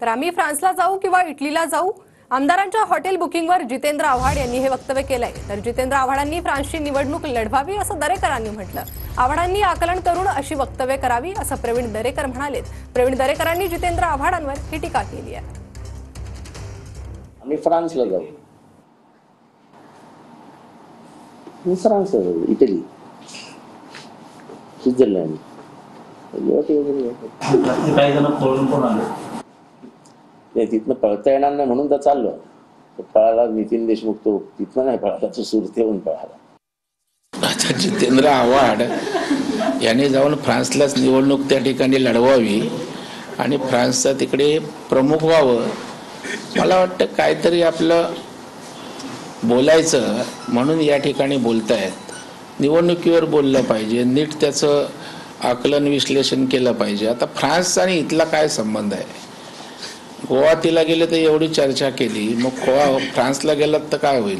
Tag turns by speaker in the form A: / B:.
A: तर आम्ही फ्रान्सला जाऊ किंवा इटलीला जाऊ, आमदारांच्या हॉटेल बुकिंगवर जितेंद्र आव्हाड यांनी हे वक्तव्य केलंय। तर जितेंद्र आव्हाडांनी फ्रान्सची निवडणूक लढवावी असं दरेकरांनी म्हटलं। आव्हाडांनी आकलन करून अशी वक्तव्य करावी असं प्रवीण दरेकर म्हणाले। प्रवीण दरेकरांनी जितेंद्र आव्हाडांवर ही टीका केली आहे।
B: आम्ही फ्रान्सला जाऊ, फ्रान्सला जाऊ, इटली, स्वित्झर्लंड,
C: काही जण पळून पण आले।
B: तिथनं पळता येणार नाही म्हणून तर चाललो। पळाला नितीन देशमुख, तो तिथनं नाही पळाला, तो सुरतेहून पळाला।
D: आता जितेंद्र आव्हाड यांनी जाऊन फ्रान्सलाच निवडणूक त्या ठिकाणी लढवावी आणि फ्रान्सचा तिकडे प्रमुख व्हावं, मला वाटतं काहीतरी आपलं बोलायचं म्हणून या ठिकाणी बोलतायत। निवडणुकीवर बोललं पाहिजे, नीट त्याचं आकलन विश्लेषण केलं पाहिजे। आता फ्रान्स आणि इथला काय संबंध आहे? गोवा तिला गेले तर एवढी चर्चा केली, मग फ्रान्सला गेलात तर काय होईल?